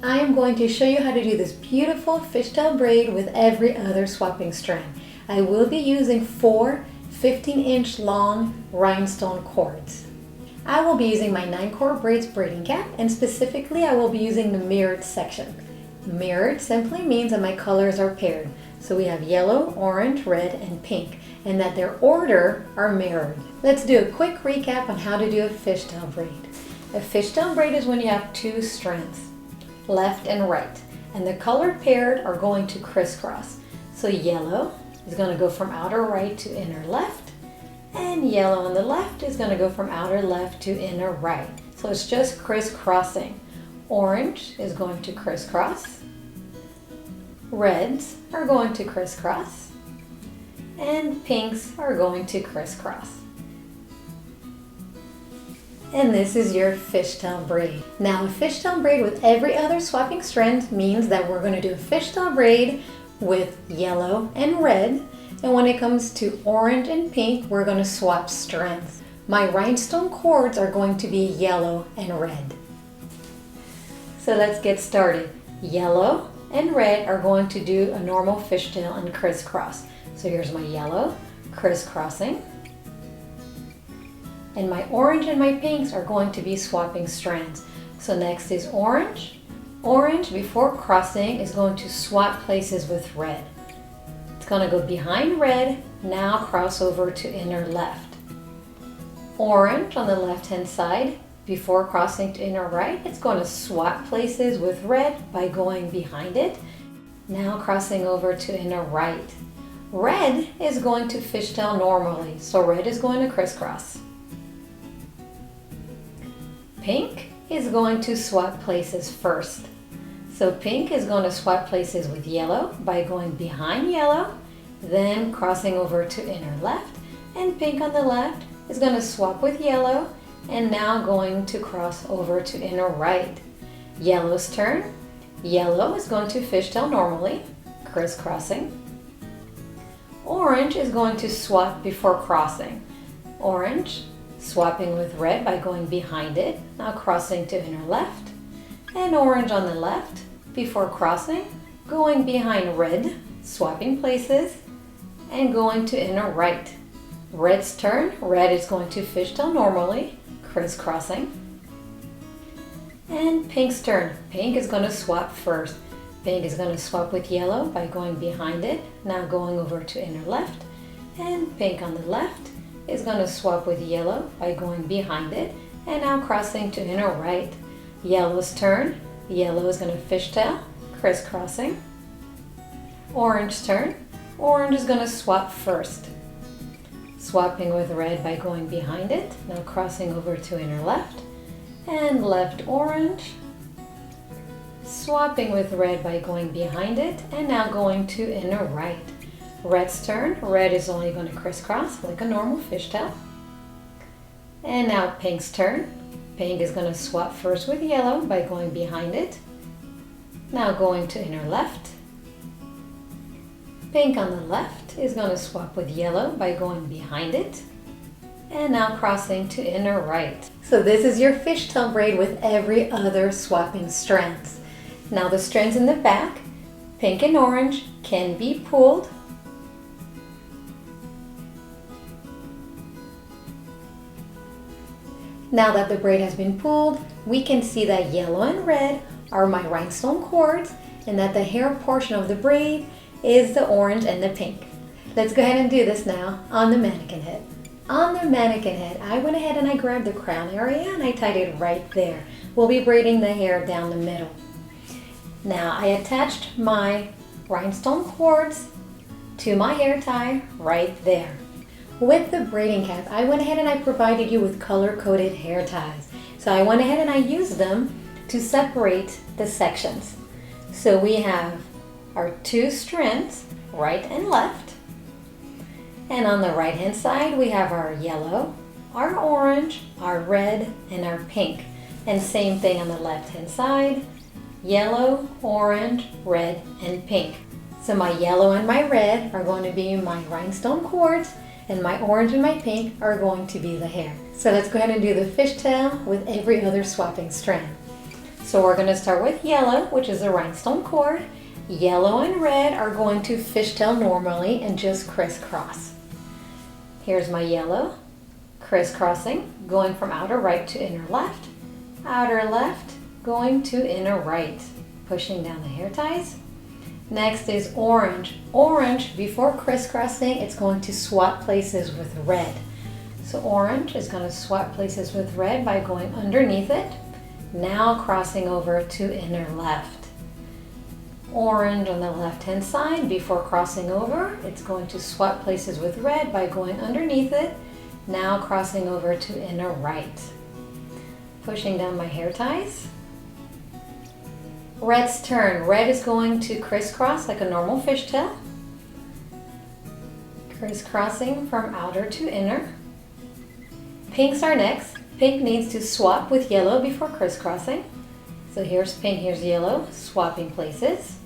I am going to show you how to do this beautiful fishtail braid with every other swapping strand. I will be using 4 15-inch long rhinestone cords. I will be using my 9-core braids braiding cap, and specifically I will be using the mirrored section. Mirrored simply means that my colors are paired. So we have yellow, orange, red, and pink, and that their order are mirrored. Let's do a quick recap on how to do a fishtail braid. A fishtail braid is when you have 2 strands, left and right, and the colored paired are going to crisscross. So yellow is going to go from outer right to inner left, and yellow on the left is going to go from outer left to inner right. So it's just crisscrossing. Orange is going to crisscross, reds are going to crisscross, and pinks are going to crisscross. And this is your fishtail braid. Now, a fishtail braid with every other swapping strand means that we're going to do a fishtail braid with yellow and red, and when it comes to orange and pink, we're going to swap strands. My rhinestone cords are going to be yellow and red. So let's get started. Yellow and red are going to do a normal fishtail and crisscross. So here's my yellow crisscrossing, and my orange and my pinks are going to be swapping strands. So next is orange. Orange before crossing is going to swap places with red. It's going to go behind red, now cross over to inner left. Orange on the left hand side, before crossing to inner right, it's going to swap places with red by going behind it, now crossing over to inner right. Red is going to fishtail normally, so red is going to crisscross. Pink is going to swap places first. So pink is going to swap places with yellow by going behind yellow, then crossing over to inner left, and pink on the left is going to swap with yellow and now going to cross over to inner right. Yellow's turn. Yellow is going to fishtail normally, crisscrossing. Orange is going to swap before crossing. Orange swapping with red by going behind it, now crossing to inner left, and orange on the left before crossing, going behind red, swapping places, and going to inner right. Red's turn. Red is going to fishtail normally, crisscrossing. And pink's turn. Pink is going to swap first. Pink is going to swap with yellow by going behind it, now going over to inner left, and pink on the left is going to swap with yellow by going behind it and now crossing to inner right. Yellow's turn. Yellow is going to fishtail, crisscrossing. Orange's turn. Orange is going to swap first, swapping with red by going behind it, now crossing over to inner left, and left orange, swapping with red by going behind it and now going to inner right. Red's turn. Red is only going to crisscross like a normal fishtail. And now pink's turn. Pink is going to swap first with yellow by going behind it, now going to inner left. Pink on the left is going to swap with yellow by going behind it, and now crossing to inner right. So this is your fishtail braid with every other swapping strands. Now the strands in the back, pink and orange, can be pulled. Now that the braid has been pulled, we can see that yellow and red are my rhinestone cords, and that the hair portion of the braid is the orange and the pink. Let's go ahead and do this now on the mannequin head. On the mannequin head, I went ahead and I grabbed the crown area and I tied it right there. We'll be braiding the hair down the middle. Now I attached my rhinestone cords to my hair tie right there. With the braiding cap, I went ahead and I provided you with color-coded hair ties. So I went ahead and I used them to separate the sections. So we have our 2 strands, right and left. And on the right hand side, we have our yellow, our orange, our red, and our pink. And same thing on the left hand side, yellow, orange, red, and pink. So my yellow and my red are going to be my rhinestone cords, and my orange and my pink are going to be the hair. So let's go ahead and do the fishtail with every other swapping strand. So we're going to start with yellow, which is a rhinestone cord. Yellow and red are going to fishtail normally and just crisscross. Here's my yellow, crisscrossing, going from outer right to inner left, going to inner right, pushing down the hair ties. Next is orange. Orange, before crisscrossing, it's going to swap places with red. So orange is going to swap places with red by going underneath it, now crossing over to inner left. Orange on the left-hand side, before crossing over, it's going to swap places with red by going underneath it, now crossing over to inner right. Pushing down my hair ties. Red's turn. Red is going to crisscross like a normal fishtail. Crisscrossing from outer to inner. Pinks are next. Pink needs to swap with yellow before crisscrossing. So here's pink, here's yellow, swapping places.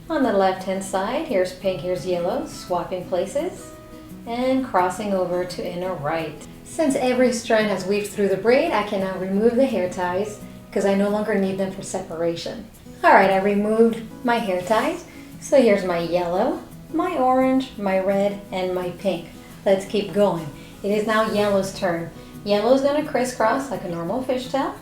On the left-hand side, here's pink, here's yellow, swapping places, and crossing over to inner right. Since every strand has weaved through the braid, I can now remove the hair ties because I no longer need them for separation. Alright, I removed my hair ties. So here's my yellow, my orange, my red, and my pink. Let's keep going. It is now yellow's turn. Yellow's going to crisscross like a normal fishtail.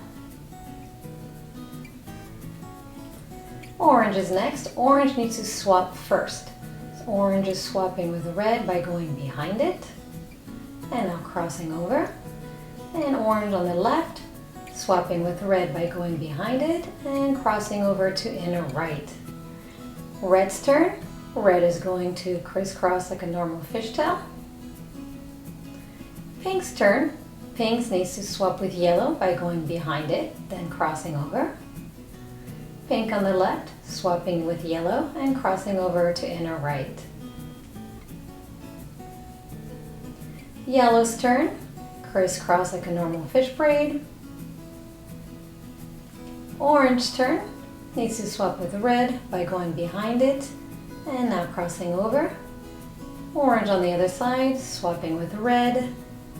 Orange is next. Orange needs to swap first. So orange is swapping with red by going behind it. And now crossing over. And orange on the left, swapping with red by going behind it and crossing over to inner right. Red's turn. Red is going to crisscross like a normal fishtail. Pink's turn. Pink needs to swap with yellow by going behind it, then crossing over. Pink on the left, swapping with yellow and crossing over to inner right. Yellow's turn. Crisscross like a normal fish braid. Orange turn. Needs to swap with red by going behind it and now crossing over. Orange on the other side, swapping with red,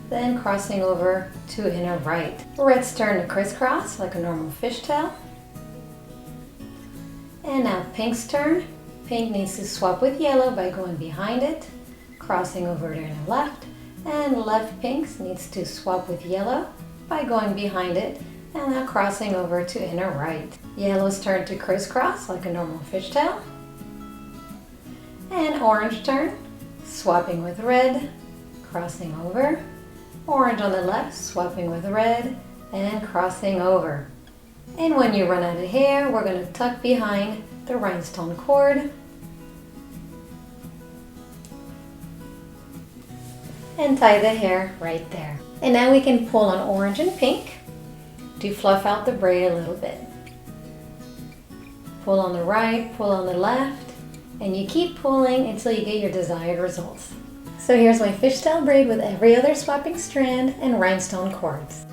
then crossing over to inner right. Red's turn to crisscross like a normal fishtail. And now pink's turn. Pink needs to swap with yellow by going behind it, crossing over to inner left, and left pink needs to swap with yellow by going behind it and now crossing over to inner right. Yellow's turn to crisscross like a normal fishtail. And orange turn, swapping with red, crossing over. Orange on the left, swapping with red and crossing over. And when you run out of hair, we're going to tuck behind the rhinestone cord and tie the hair right there. And now we can pull on orange and pink to fluff out the braid a little bit. Pull on the right, pull on the left, and you keep pulling until you get your desired results. So here's my fishtail braid with every other swapping strand and rhinestone cords.